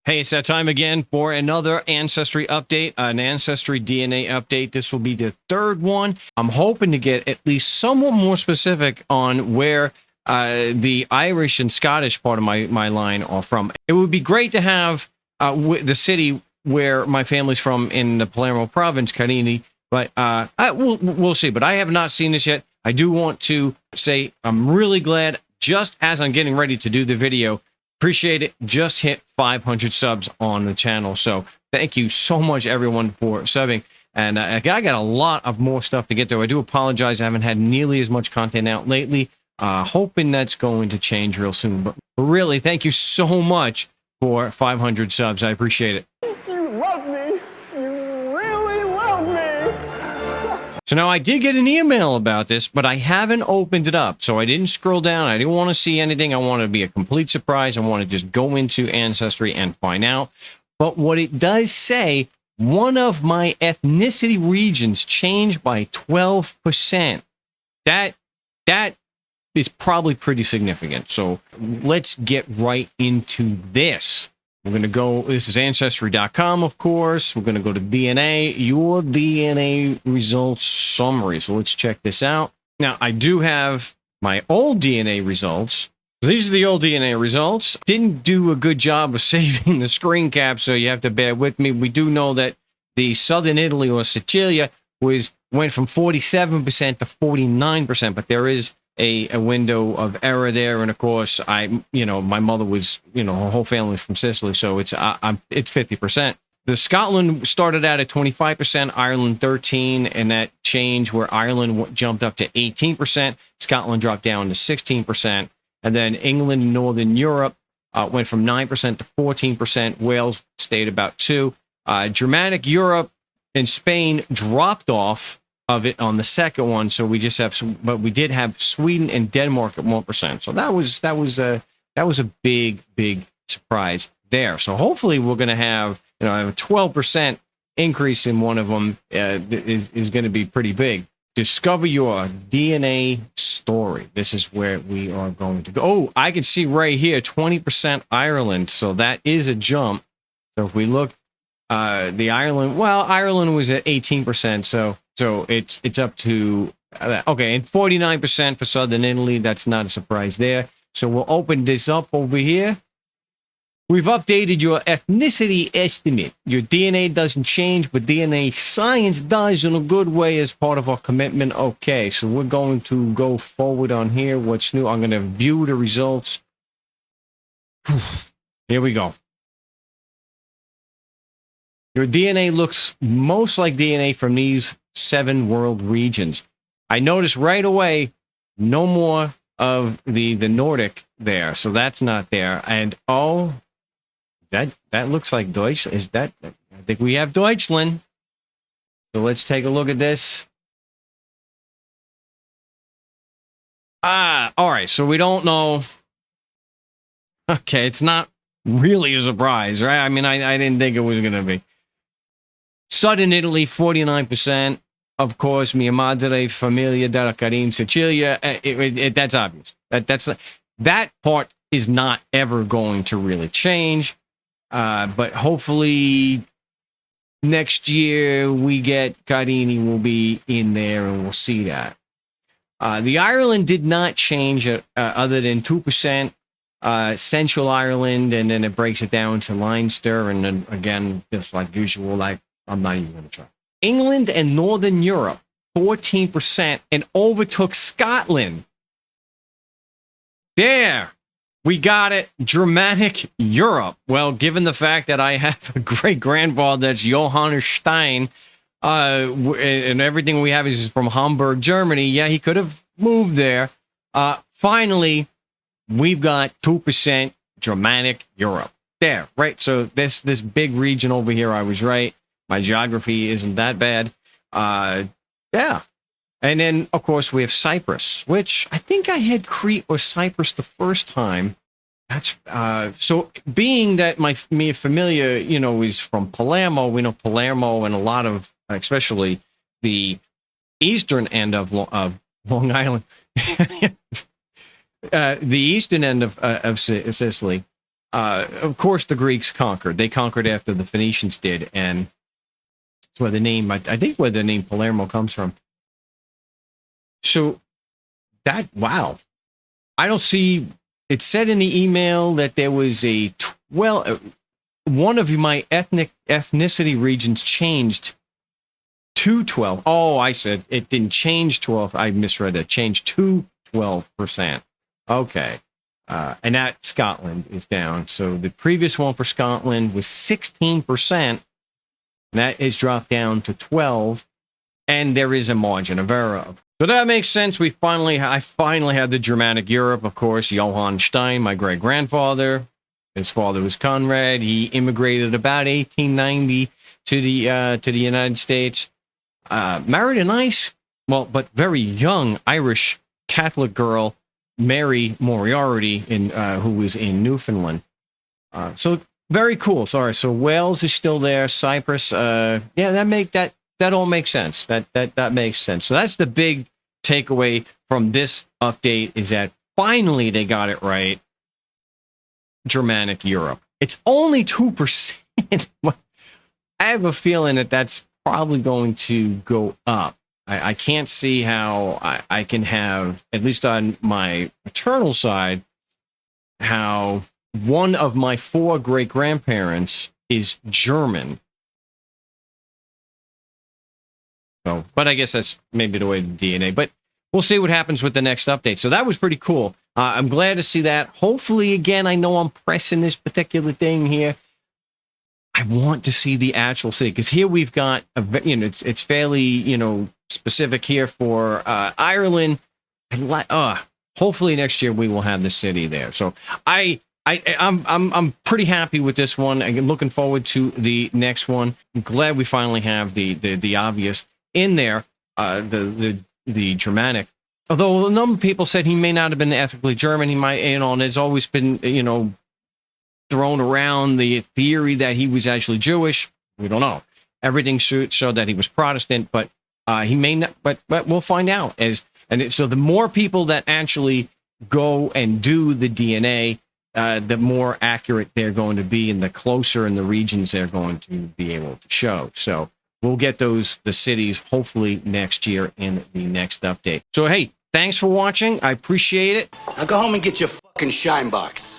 Hey, it's that time again for another Ancestry update, an Ancestry DNA update. This will be the third one. I'm hoping to get at least somewhat more specific on where the Irish and Scottish part of my line are from. It would be great to have the city where my family's from in the Palermo province, Carini, but we'll see. But I have not seen this yet. I do want to say I'm really glad, just as I'm getting ready to do the video, appreciate it. Just hit 500 subs on the channel. So thank you so much, everyone, for subbing. And I got a lot of more stuff to get to. I do apologize. I haven't had nearly as much content out lately. Hoping that's going to change real soon. But really, thank you so much for 500 subs. I appreciate it. You love me. You really love me. So now I did get an email about this, but I haven't opened it up. So I didn't scroll down. I didn't want to see anything. I wanted to be a complete surprise. I want to just go into Ancestry and find out. But what it does say, one of my ethnicity regions changed by 12%. That is probably pretty significant. So let's get right into this. We're going to go, this is Ancestry.com, of course. We're going to go to DNA, your DNA results summary. So let's check this out. Now, I do have my old DNA results. These are the old DNA results. Didn't do a good job of saving the screen cap, so you have to bear with me. We do know that the southern Italy, or Sicilia, went from 47% to 49%, but there is a window of error there. And of course, my mother was, her whole family was from Sicily, so it's 50%. The Scotland started out at 25%, Ireland 13%, and that change where Ireland jumped up to 18%, Scotland dropped down to 16%, and then England and Northern Europe went from 9% to 14%, Wales stayed about 2%, Germanic Europe and Spain dropped off of it on the second one, so we just have but we did have Sweden and Denmark at 1%. So that was a big surprise there. So hopefully we're going to have a 12% increase in one of them is going to be pretty big. Discover your DNA story. This is where we are going to go. Oh, I can see right here 20% Ireland. So that is a jump. So if we look, the Ireland was at 18%. So it's up to, okay, and 49% for Southern Italy. That's not a surprise there. So we'll open this up over here. We've updated your ethnicity estimate. Your DNA doesn't change, but DNA science does in a good way as part of our commitment. Okay, so we're going to go forward on here. What's new? I'm going to view the results. Here we go. Your DNA looks most like DNA from these 7 world regions. I noticed right away, no more of the Nordic there, so that's not there. And oh, that looks like Deutschland. Is that? I think we have Deutschland. So let's take a look at this. All right. So we don't know. Okay, it's not really a surprise, right? I mean, I didn't think it was going to be. Southern Italy, 49%. Of course, mia madre, famiglia della Carin, Sicilia. That's obvious. That part is not ever going to really change. But hopefully next year we get Carini will be in there and we'll see that. The Ireland did not change other than 2%. Central Ireland, and then it breaks it down to Leinster, and then again, just like usual, I'm not even going to try. England and Northern Europe, 14%, and overtook Scotland. There, we got it. Germanic Europe. Well, given the fact that I have a great-grandfather that's Johannes Stein, and everything we have is from Hamburg, Germany, yeah, he could have moved there. Finally, we've got 2% Germanic Europe. There, right? So this big region over here, I was right. My geography isn't that bad. Yeah. And then, of course, we have Cyprus, which I think I had Crete or Cyprus the first time. That's so being that me familia, is from Palermo. We know Palermo and a lot of, especially the eastern end of Long Island, the eastern end of Sicily. Of course, the Greeks conquered. They conquered after the Phoenicians did, and that's where the name, I think, where the name Palermo comes from. So that, wow. I don't see, it said in the email that there was a, one of my ethnicity regions changed to 12. Oh, I said it didn't change 12. I misread that. Changed to 12%. Okay. And that Scotland is down. So the previous one for Scotland was 16%. That is dropped down to 12. And there is a margin of error. So that makes sense. I finally had the Germanic Europe, of course. Johann Stein, my great-grandfather. His father was Conrad. He immigrated about 1890 to the United States. Married a nice, but very young Irish Catholic girl, Mary Moriarty, who was in Newfoundland. So very cool. Sorry. So Wales is still there. Cyprus. That all makes sense. That makes sense. So that's the big takeaway from this update, is that finally they got it right. Germanic Europe. It's only 2%. I have a feeling that that's probably going to go up. I can't see how I can have, at least on my maternal side, how one of my 4 great-grandparents is German. So, but I guess that's maybe the way the DNA. But we'll see what happens with the next update. So that was pretty cool. I'm glad to see that. Hopefully, again, I know I'm pressing this particular thing here. I want to see the actual city, because here we've got it's fairly specific here for Ireland. Hopefully next year we will have the city there. So I'm pretty happy with this one. I'm looking forward to the next one. I'm glad we finally have the obvious in there, the Germanic. Although a number of people said he may not have been ethnically German, he might, and there's always been, thrown around the theory that he was actually Jewish. We don't know. Everything showed that he was Protestant, but he may not. But we'll find out. So the more people that actually go and do the DNA, the more accurate they're going to be, and the closer in the regions they're going to be able to show. So we'll get the cities hopefully next year in the next update. So hey, thanks for watching. I appreciate it. Now go home and get your fucking shine box.